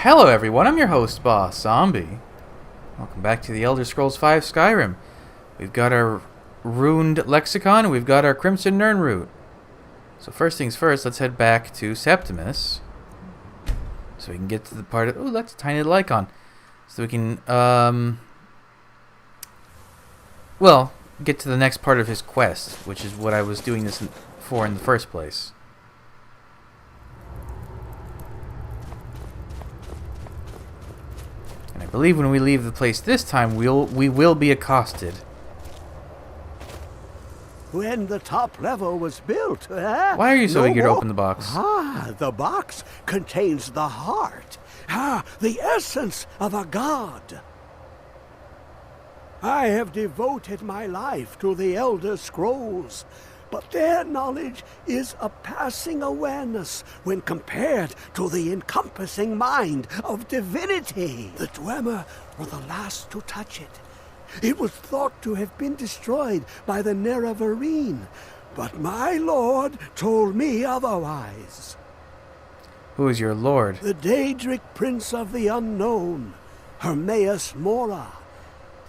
Hello everyone, I'm your host, Boss Zombie. Welcome back to the Elder Scrolls V Skyrim. We've got our runed lexicon and we've got our Crimson Nirn route. So first things first, let's head back to Septimus. So we can get to the part of... Oh, that's a tiny little icon. So we can, well, get to the next part of his quest, which is what I was doing this for in the first place. I believe when we leave the place this time, we will be accosted. When the top level was built, Why are you so eager to open the box? The box contains the heart. The essence of a god. I have devoted my life to the Elder Scrolls, but their knowledge is a passing awareness when compared to the encompassing mind of divinity. The Dwemer were the last to touch it. It was thought to have been destroyed by the Nerevarine, but my lord told me otherwise. Who is your lord? The Daedric Prince of the Unknown, Hermaeus Mora.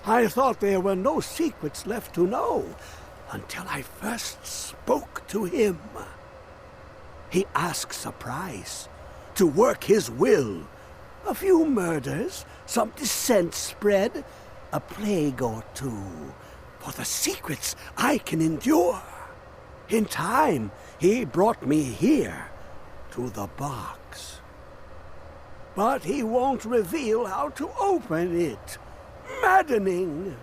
I thought there were no secrets left to know, until I first spoke to him. He asks a price, to work his will. A few murders, some dissent spread, a plague or two, for the secrets I can endure. In time, he brought me here, to the box. But he won't reveal how to open it. Maddening.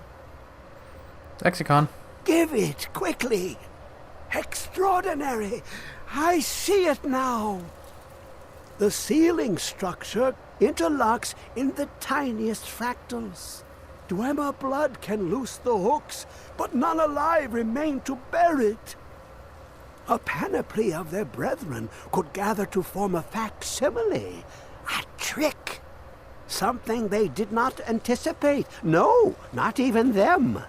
Lexicon. Give it, quickly. Extraordinary. I see it now. The ceiling structure interlocks in the tiniest fractals. Dwemer blood can loose the hooks, but none alive remain to bear it. A panoply of their brethren could gather to form a facsimile. A trick. Something they did not anticipate. No, not even them.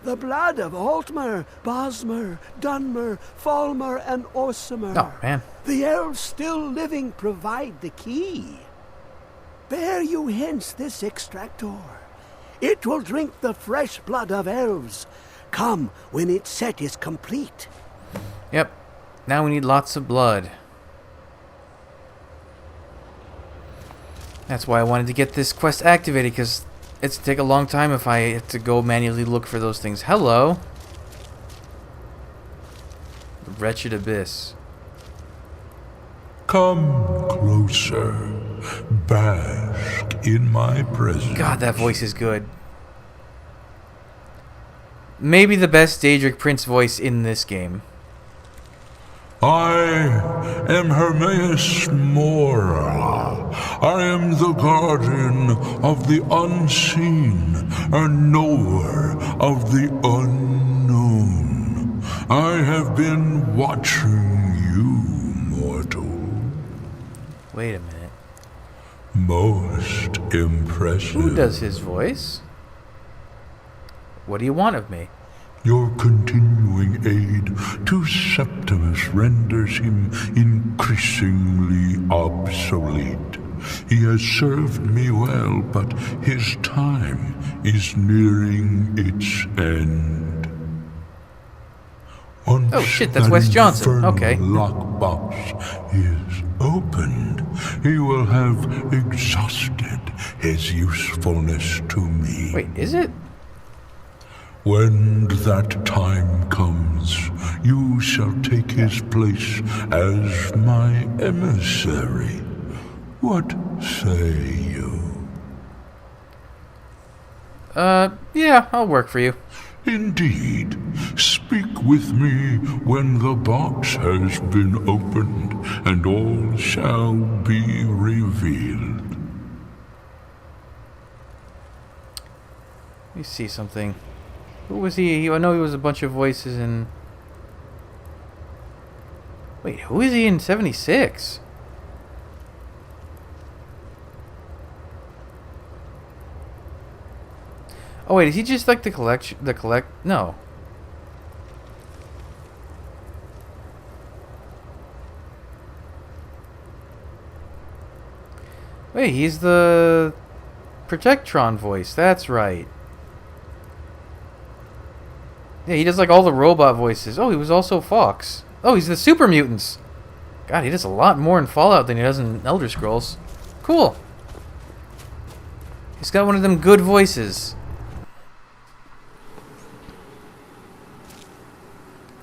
The blood of Altmer, Bosmer, Dunmer, Falmer, and Orsimer. Oh, man. The elves still living provide the key. Bear you hence this extractor. It will drink the fresh blood of elves. Come when its set is complete. Yep. Now we need lots of blood. That's why I wanted to get this quest activated, because it's take a long time if I have to go manually look for those things. Hello. The wretched abyss. Come closer. Bask in my presence. God, that voice is good. Maybe the best Daedric Prince voice in this game. I am Hermaeus Mora. I am the guardian of the unseen, a knower of the unknown. I have been watching you, mortal. Wait a minute. Most impressive. Who does his voice? What do you want of me? Your continuing aid to Septimus renders him increasingly obsolete. He has served me well, but his time is nearing its end. Once Oh shit, that's Wes Johnson. Okay. Lockbox is opened, he will have exhausted his usefulness to me. Wait, is it? When that time comes, you shall take his place as my emissary. What say you? Yeah, I'll work for you. Indeed. Speak with me when the box has been opened, and all shall be revealed. Let me see something. Who was he? I know he was a bunch of voices in... Wait, who is he in 76? Oh wait, is he just like No. Wait, he's the Protectron voice. That's right. Yeah, he does like all the robot voices. Oh, he was also Fox. Oh, he's the Super Mutants. God, he does a lot more in Fallout than he does in Elder Scrolls. Cool. He's got one of them good voices.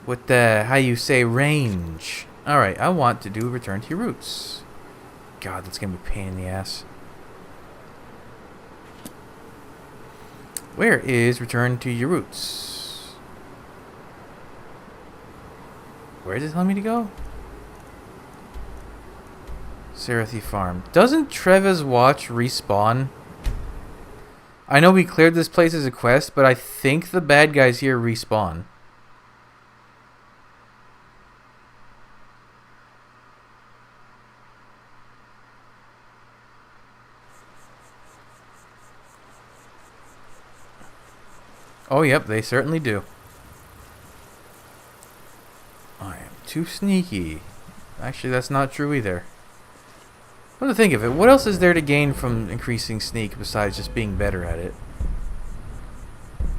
With the, how you say, range. Alright, I want to do Return to Your Roots. God, that's going to be a pain in the ass. Where is Return to Your Roots? Where does it tell me to go? SAARTHAL Farm. Doesn't Trevor's watch respawn? I know we cleared this place as a quest, but I think the bad guys here respawn. Oh, yep, they certainly do. I am too sneaky. Actually, that's not true either. Come to think of it, what else is there to gain from increasing sneak besides just being better at it?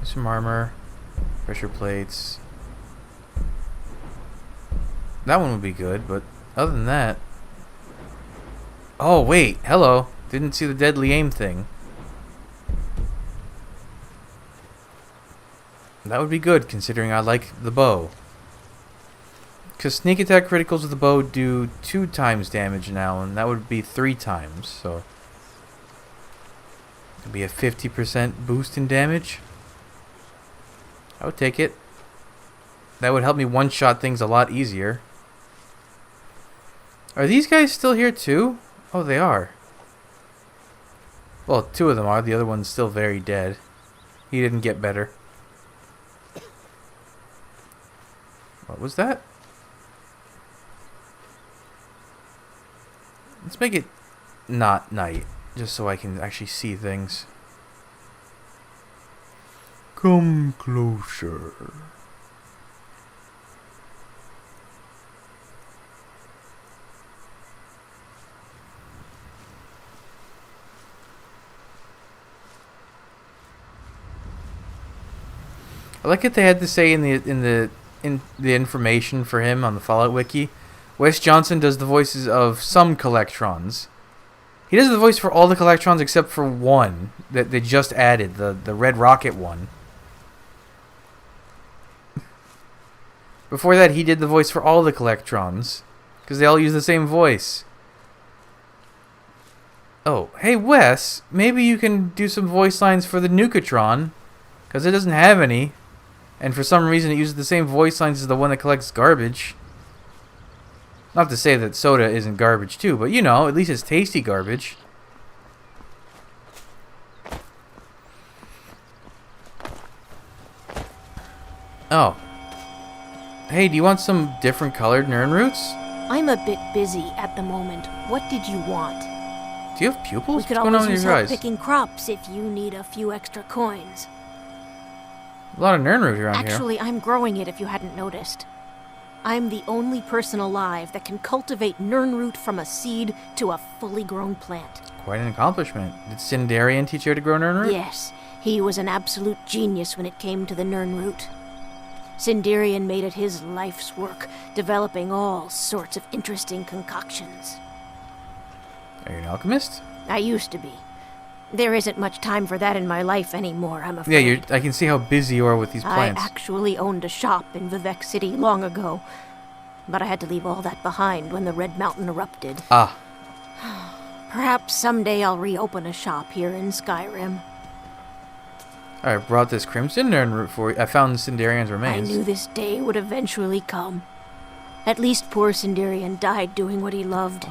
Some armor, pressure plates. That one would be good, but other than that... Oh, wait, hello. Didn't see the deadly aim thing. That would be good, considering I like the bow. Because sneak attack criticals with the bow do 2 times damage now, and that would be 3 times, so... It'd be a 50% boost in damage. I would take it. That would help me one-shot things a lot easier. Are these guys still here too? Oh, they are. Well, 2 of them are. The other one's still very dead. He didn't get better. What was that? Let's make it not night, just so I can actually see things. Come closer. I like what they had to say in the information for him on the Fallout wiki. Wes Johnson does the voices of some Collectrons. He does the voice for all the Collectrons except for one that they just added, the Red Rocket one. Before that, he did the voice for all the Collectrons, because they all use the same voice. Oh, hey Wes, maybe you can do some voice lines for the Nukatron, because it doesn't have any, and for some reason it uses the same voice lines as the one that collects garbage. Not to say that soda isn't garbage too, but you know, at least it's tasty garbage. Oh. Hey, do you want some different colored Nern roots? I'm a bit busy at the moment. What did you want? Do you have pupils? We could What's going on always in use your help eyes? picking crops if you need a few extra coins. A lot of Nern root around here. Actually, I'm growing it if you hadn't noticed. I'm the only person alive that can cultivate Nernroot from a seed to a fully grown plant. Quite an accomplishment. Did Sindarian teach you how to grow Nern root? Yes, he was an absolute genius when it came to the Nernroot. Sindarian made it his life's work, developing all sorts of interesting concoctions. Are you an alchemist? I used to be. There isn't much time for that in my life anymore, I'm afraid. Yeah, I can see how busy you are with these plants. I actually owned a shop in Vivek City long ago, but I had to leave all that behind when the Red Mountain erupted. Ah. Perhaps someday I'll reopen a shop here in Skyrim. I brought this Crimson Nern root for you. I found Sindarian's remains. I knew this day would eventually come. At least poor Sindarian died doing what he loved,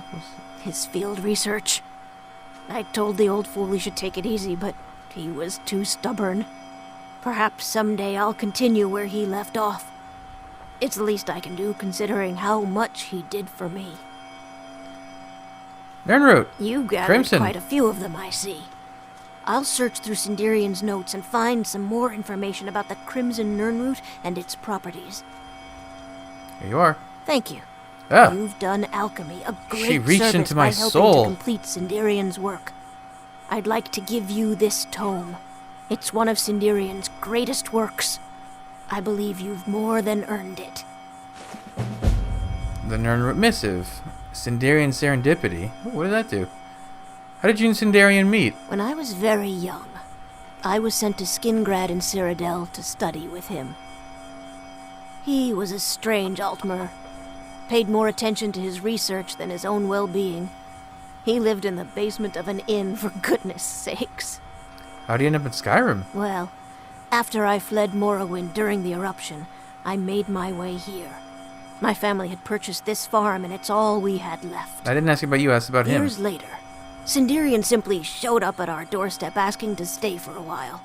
his field research. I told the old fool he should take it easy, but he was too stubborn. Perhaps someday I'll continue where he left off. It's the least I can do, considering how much he did for me. Nern root. You gathered Crimson. quite a few of them, I see. I'll search through Sindarian's notes and find some more information about the Crimson Nernroot and its properties. Here you are. Thank you. Ah, You've done alchemy a great she reached service into my by helping soul. to complete Sindarian's work. I'd like to give you this tome. It's one of Sindarian's greatest works. I believe you've more than earned it. The Nernroot Missive. Sindarian Serendipity. What did that do? How did you and Sindarian meet? When I was very young, I was sent to Skingrad in Cyrodiil to study with him. He was a strange Altmer. Paid more attention to his research than his own well-being. He lived in the basement of an inn, for goodness sakes. How'd you end up in Skyrim? Well, after I fled Morrowind during the eruption, I made my way here. My family had purchased this farm, and it's all we had left. I didn't ask you about you, I asked about him. Years later, Sindarian simply showed up at our doorstep asking to stay for a while.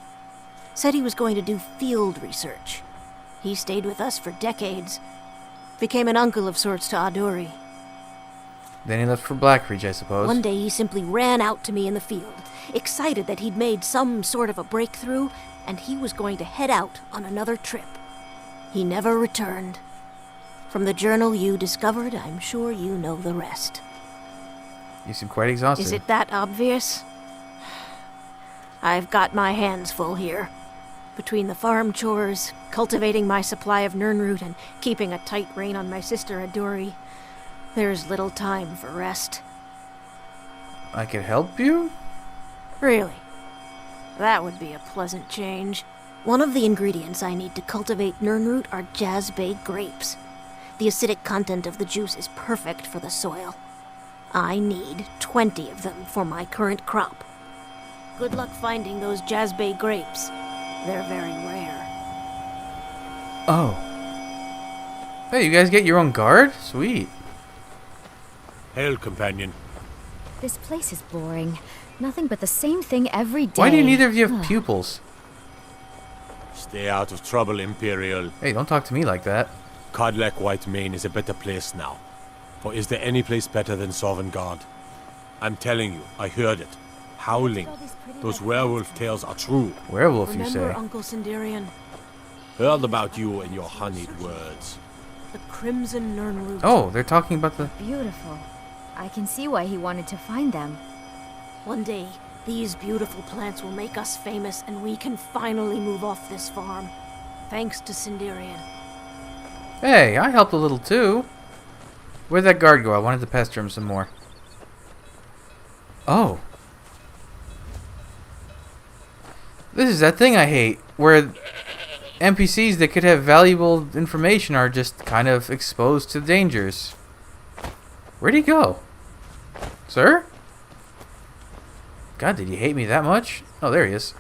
Said he was going to do field research. He stayed with us for decades. Became an uncle of sorts to Aduri. Then he left for Blackreach, I suppose. One day he simply ran out to me in the field, excited that he'd made some sort of a breakthrough, and he was going to head out on another trip. He never returned. From the journal you discovered, I'm sure you know the rest. You seem quite exhausted. Is it that obvious? I've got my hands full here. Between the farm chores, cultivating my supply of Nernroot, and keeping a tight rein on my sister Aduri, there's little time for rest. I could help you? Really? That would be a pleasant change. One of the ingredients I need to cultivate Nernroot are Jazbay grapes. The acidic content of the juice is perfect for the soil. I need 20 of them for my current crop. Good luck finding those Jazbay grapes. They're very rare. Oh. Hey, you guys get your own guard? Sweet. Hail, companion. This place is boring. Nothing but the same thing every day. Why do neither of you have pupils? Stay out of trouble, Imperial. Hey, don't talk to me like that. Codlek Whitemane is a better place now. For is there any place better than Sovngarde? I'm telling you, I heard it. Howling. Those werewolf tales are true. Werewolf, you Remember say? Uncle Sindarian? Heard about you and your honeyed words. The Crimson Nernroot. Oh, they're talking about the... Beautiful. I can see why he wanted to find them. One day, these beautiful plants will make us famous, and we can finally move off this farm. Thanks to Sindarian. Hey, I helped a little too. Where'd that guard go? I wanted to pester him some more. Oh. This is that thing I hate, where NPCs that could have valuable information are just kind of exposed to dangers. Where'd he go? Sir? God, did he hate me that much? Oh, there he is.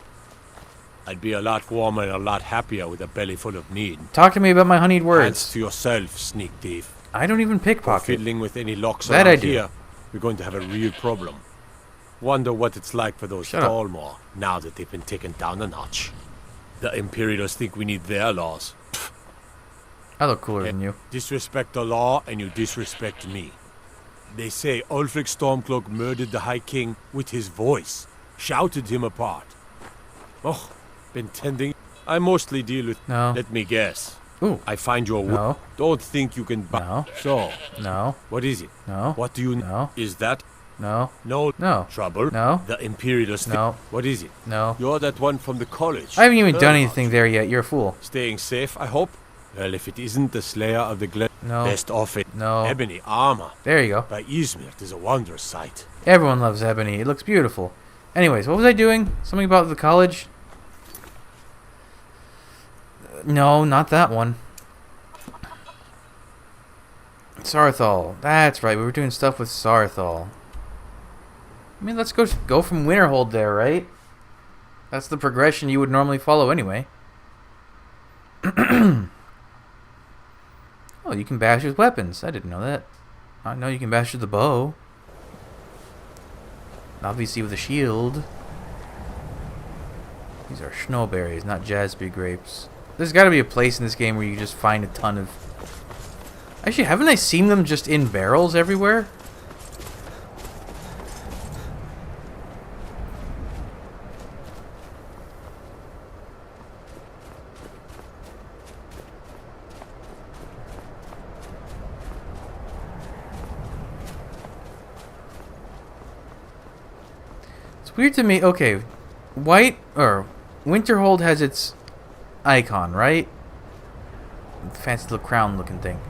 I'd be a lot warmer and a lot happier with a belly full of need. Talk to me about my honeyed Hands words. to yourself, sneak thief. I don't even For pickpocket. fiddling with any locks That I around do. here, we're going to have a real problem. Wonder what it's like for those Shut up. Thalmor, now that they've been taken down a notch. The Imperials think we need their laws. I look cooler than you. Disrespect the law, and you disrespect me. They say Ulfric Stormcloak murdered the High King with his voice. Shouted him apart. Oh, been tending. I mostly deal with... No. Let me guess. Ooh. I find your... No. Don't think you can... No. So, No. what is it? No. What do you... No. Is that... No. No. No. Trouble? No. The Imperials... No. What is it? No. You're that one from the college. I haven't even done Heard anything about there yet. You're a fool. you. Staying safe, I hope? Well, if it isn't the Slayer of the Glen... No. Best off it. No. Ebony armor. There you go. By Izmir is a wondrous sight. Everyone loves ebony. It looks beautiful. Anyways, what was I doing? Something about the college? No, not that one. SAARTHAL. That's right. We were doing stuff with SAARTHAL. I mean, let's go from Winterhold there, right? That's the progression you would normally follow anyway. Oh, you can bash with weapons. I didn't know that. I know you can bash with the bow. Obviously with a shield. These are snowberries, not Jazby grapes. There's got to be a place in this game where you just find a ton of... Actually, haven't I seen them just in barrels everywhere? Weird to me. Okay, Winterhold has its icon, right? Fancy little crown-looking thing.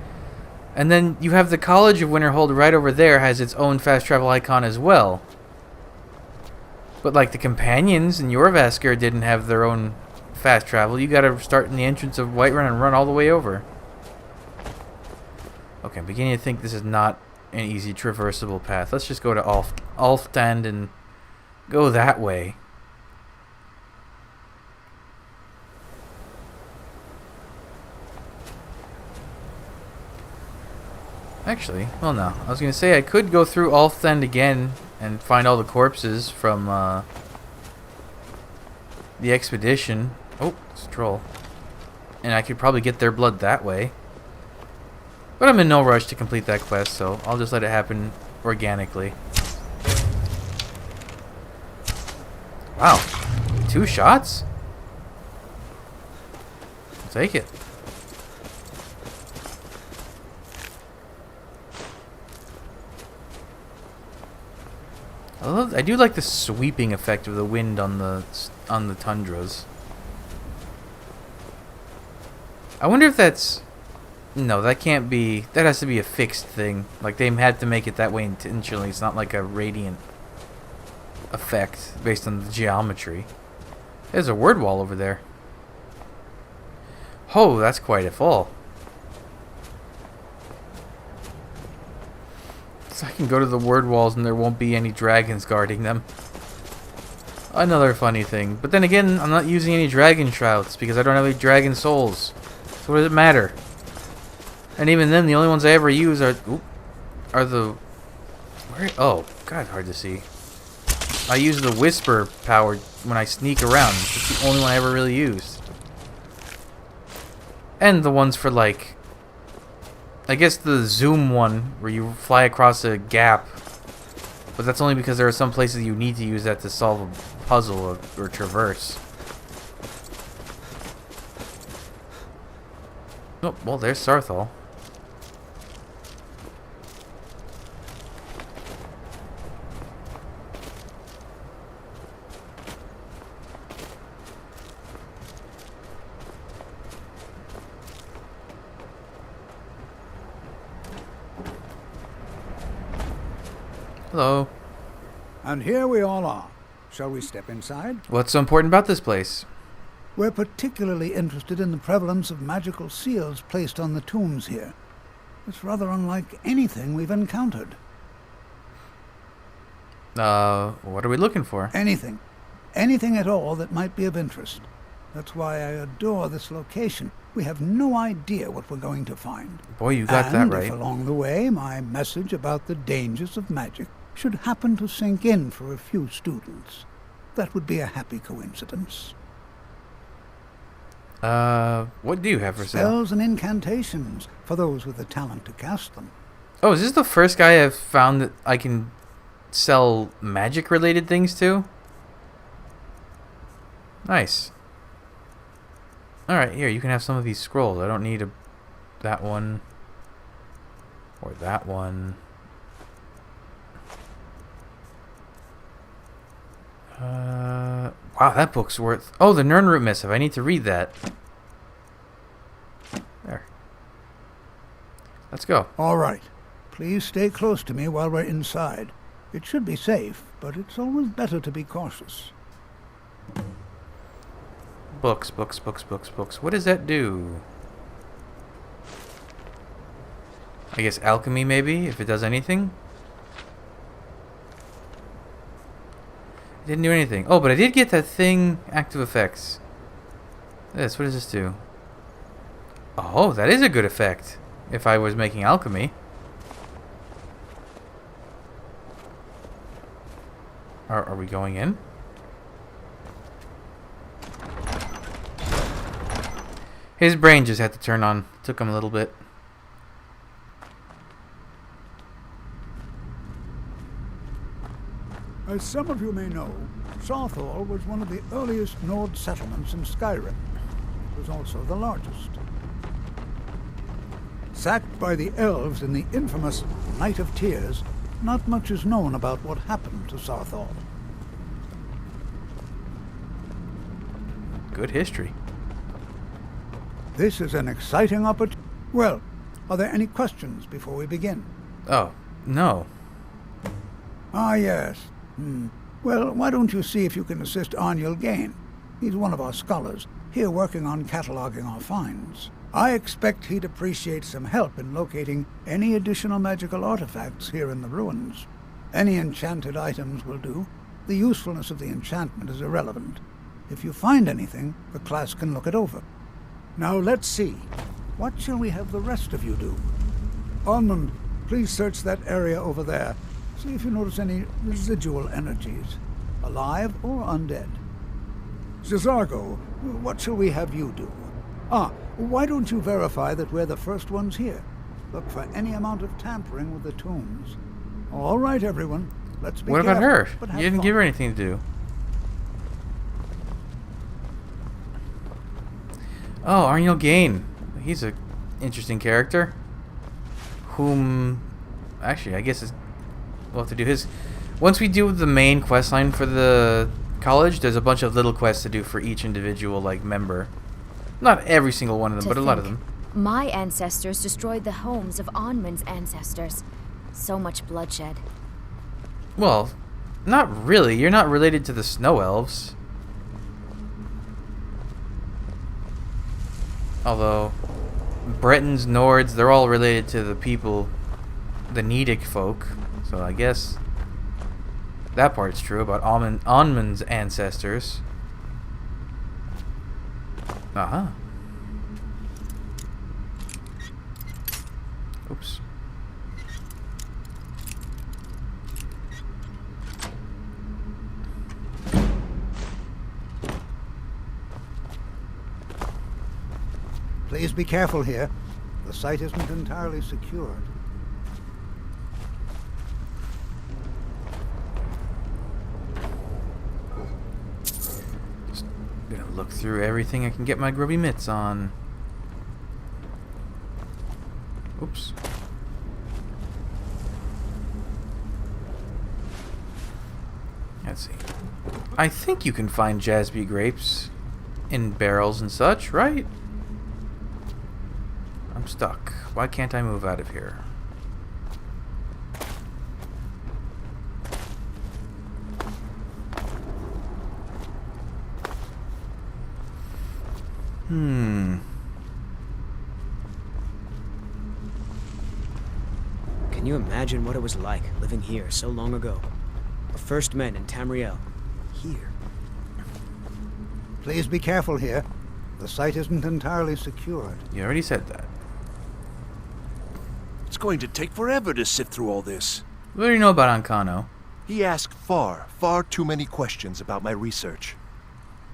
And then you have the College of Winterhold right over there has its own fast travel icon as well. But like the companions in Jorvaskr didn't have their own fast travel. You gotta start in the entrance of Whiterun and run all the way over. Okay, I'm beginning to think this is not an easy traversable path. Let's just go to Alfstand and go that way. Actually, well no. I was going to say I could go through Alfstand again and find all the corpses from the expedition. Oh, it's a troll. And I could probably get their blood that way. But I'm in no rush to complete that quest, so I'll just let it happen organically. Wow. 2 shots? I'll take it. I do like the sweeping effect of the wind on the tundras. I wonder if that's... No, that can't be... That has to be a fixed thing. Like, they had to make it that way intentionally. It's not like a radiant effect based on the geometry. There's a word wall over there. Oh, that's quite a fall. So I can go to the word walls and there won't be any dragons guarding them. Another funny thing. But then again, I'm not using any dragon shrouds because I don't have any dragon souls. So what does it matter? And even then, the only ones I ever use are the... Where? Oh, God, hard to see. I use the whisper power when I sneak around. It's the only one I ever really used. And the ones for, like... I guess the zoom one, where you fly across a gap. But that's only because there are some places you need to use that to solve a puzzle or traverse. Oh, well, there's SAARTHAL. Hello. And here we all are. Shall we step inside? What's so important about this place? We're particularly interested in the prevalence of magical seals placed on the tombs here. It's rather unlike anything we've encountered. What are we looking for? Anything. Anything at all that might be of interest. That's why I adore this location. We have no idea what we're going to find. Boy, you got that right. And if along the way my message about the dangers of magic should happen to sink in for a few students, that would be a happy coincidence. What do you have for sale? Spells and incantations for those with the talent to cast them. Oh, is this the first guy I've found that I can sell magic-related things to? Nice. Alright, here, you can have some of these scrolls. I don't need that one. Or that one. Wow, that book's worth... Oh, the Nirnroot Missive. I need to read that. There. Let's go. All right. Please stay close to me while we're inside. It should be safe, but it's always better to be cautious. Books, books, books, books, books. What does that do? I guess alchemy, maybe, if it does anything? It didn't do anything. Oh, but I did get that thing, active effects. What does this do? Oh, that is a good effect. If I was making alchemy. Are we going in? His brain just had to turn on. It took him a little bit. As some of you may know, SAARTHAL was one of the earliest Nord settlements in Skyrim. It was also the largest. Sacked by the elves in the infamous Night of Tears, not much is known about what happened to SAARTHAL. Good history. This is an exciting opportunity. Well, are there any questions before we begin? Oh, no. Ah, yes. Well, why don't you see if you can assist Arniel Gain? He's one of our scholars, here working on cataloging our finds. I expect he'd appreciate some help in locating any additional magical artifacts here in the ruins. Any enchanted items will do. The usefulness of the enchantment is irrelevant. If you find anything, the class can look it over. Now let's see. What shall we have the rest of you do? Almond, please search that area over there. See if you notice any residual energies, alive or undead. Zizargo, what shall we have you do? Why don't you verify that we're the first ones here? Look for any amount of tampering with the tombs. All right, everyone. Let's be What about careful, her? but You have didn't fun. give her anything to do. Oh, Arniel Gain. He's a interesting character. Whom, actually, I guess we'll have to do his. Once we do the main quest line for the college, there's a bunch of little quests to do for each individual member. Not every single one of them, but a lot of them. My ancestors destroyed the homes of Onmund's ancestors. So much bloodshed. Well, not really. You're not related to the Snow Elves. Although, Bretons, Nords, they're all related to the people, the Nedic folk. So I guess that part's true about Onmund's ancestors. Uh-huh. Oops. Please be careful here. The site isn't entirely secured. Just gonna look through everything I can get my grubby mitts on. Oops. Let's see. I think you can find Jasby grapes in barrels and such, right? I'm stuck. Why can't I move out of here? Can you imagine what it was like living here so long ago? The first men in Tamriel. Here. Please be careful here. The site isn't entirely secured. You already said that. It's going to take forever to sift through all this. What do you know about Ancano? He asked far too many questions about my research.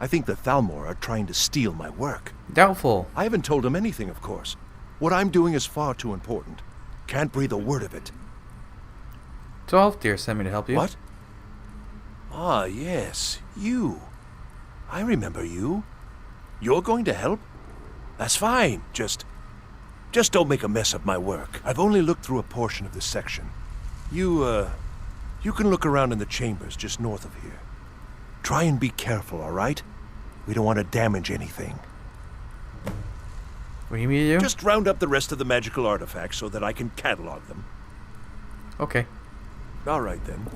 I think the Thalmor are trying to steal my work. Doubtful. I haven't told him anything, of course. What I'm doing is far too important. Can't breathe a word of it. 12 dear sent me to help you. What? Ah, yes, you. I remember you. You're going to help? That's fine. Just don't make a mess of my work. I've only looked through a portion of this section. You can look around in the chambers just north of here. Try and be careful, all right? We don't want to damage anything. What do you mean to do? Just round up the rest of the magical artifacts so that I can catalog them. Okay. All right, then.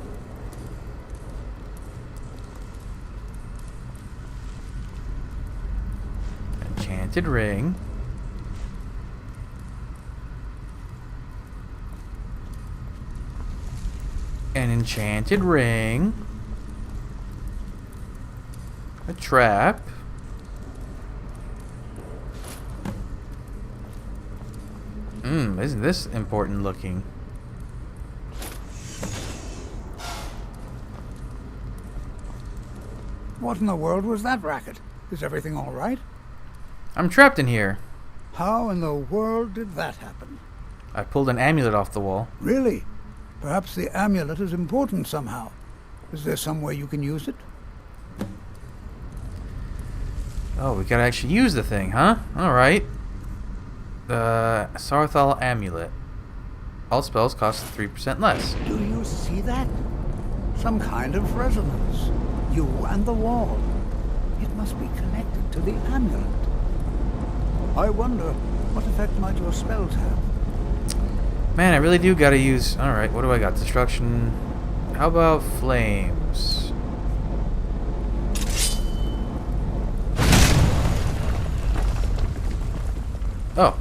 Enchanted ring. An enchanted ring. A trap. Isn't this important looking? What in the world was that racket? Is everything all right? I'm trapped in here. How in the world did that happen? I pulled an amulet off the wall. Really? Perhaps the amulet is important somehow. Is there some way you can use it? Oh, we gotta actually use the thing, huh? Alright. The SAARTHAL amulet. All spells cost 3% less. Do you see that? Some kind of resonance. You and the wall. It must be connected to the amulet. I wonder, what effect might your spells have? Man, I really do gotta use... Alright, what do I got? Destruction. How about flames? Oh.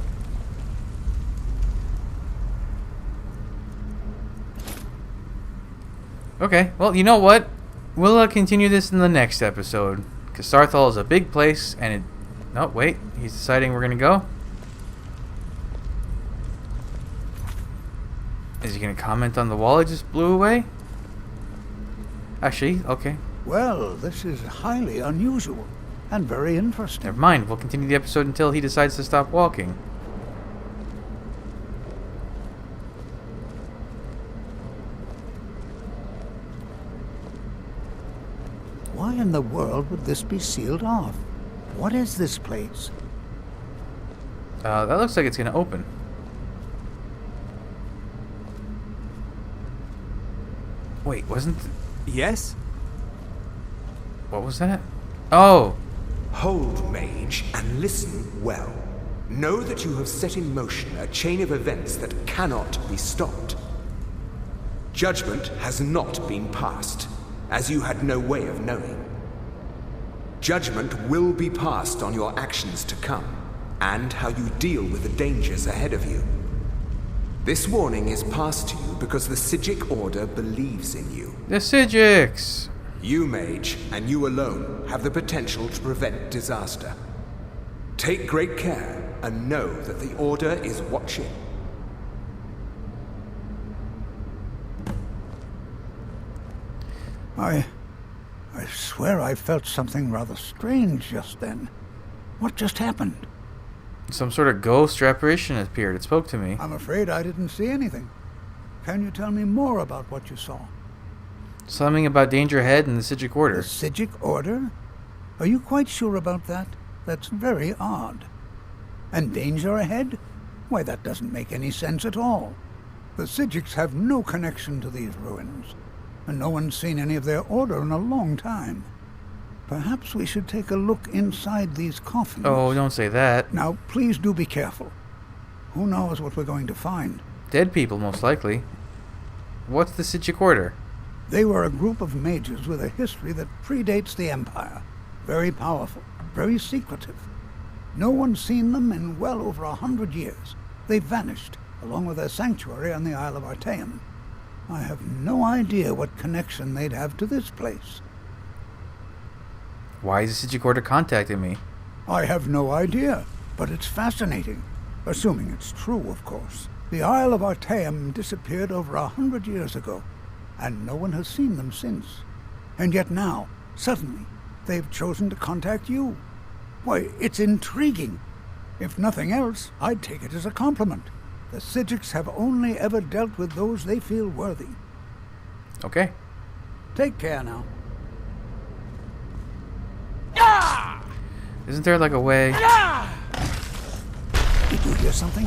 Okay, well, you know what? We'll continue this in the next episode. Because SAARTHAL is a big place, and it... Oh, wait. He's deciding we're gonna go? Is he gonna comment on the wall I just blew away? Actually, okay. Well, this is highly unusual and very interesting. Never mind. We'll continue the episode until he decides to stop walking. Why in the world would this be sealed off? What is this place? That looks like it's gonna open. Wait, wasn't... Yes? What was that? Oh! Hold, mage, and listen well. Know that you have set in motion a chain of events that cannot be stopped. Judgment has not been passed, as you had no way of knowing. Judgment will be passed on your actions to come, and how you deal with the dangers ahead of you. This warning is passed to you because the Psijic Order believes in you. The Psijics! You, mage, and you alone, have the potential to prevent disaster. Take great care, and know that the Order is watching. I swear I felt something rather strange just then. What just happened? Some sort of ghost or apparition appeared. It spoke to me. I'm afraid I didn't see anything. Can you tell me more about what you saw? Something about danger ahead and the Psijic Order. The Psijic Order? Are you quite sure about that? That's very odd. And danger ahead? Why, that doesn't make any sense at all. The Psijics have no connection to these ruins, and no one's seen any of their order in a long time. Perhaps we should take a look inside these coffins. Oh, don't say that. Now, please do be careful. Who knows what we're going to find? Dead people, most likely. What's the Psijic Order? They were a group of mages with a history that predates the Empire. Very powerful, very secretive. No one's seen them in well over 100 years. They vanished, along with their sanctuary on the Isle of Artaeum. I have no idea what connection they'd have to this place. Why is the Psijic Order contacting me? I have no idea, but it's fascinating. Assuming it's true, of course. The Isle of Artaeum disappeared over 100 years ago, and no one has seen them since. And yet now, suddenly, they've chosen to contact you. Why, it's intriguing. If nothing else, I'd take it as a compliment. The Psijics have only ever dealt with those they feel worthy. Okay. Take care now. Isn't there like a way... Did you hear something?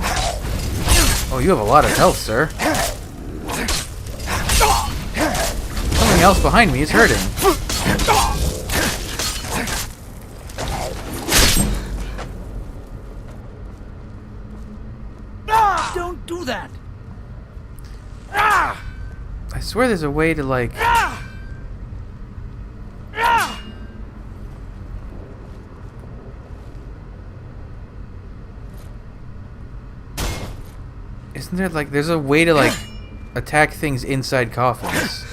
Oh, you have a lot of health, sir. Something else behind me is hurting. Don't do that! I swear there's a way to, like... Isn't there, like, there's a way to, like, attack things inside coffins?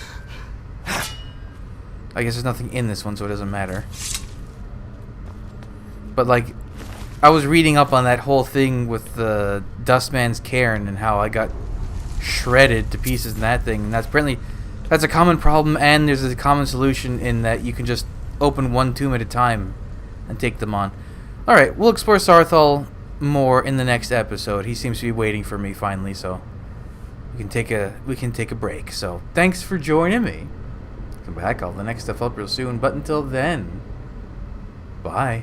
I guess there's nothing in this one, so it doesn't matter. But, like, I was reading up on that whole thing with the Dustman's Cairn and how I got shredded to pieces in that thing. And that's apparently, that's a common problem, and there's a common solution in that you can just open one tomb at a time and take them on. Alright, we'll explore SAARTHAL more in the next episode. He seems to be waiting for me finally, so we can take a break. So thanks for joining me. Come back, I'll have the next stuff up real soon, but until then, bye.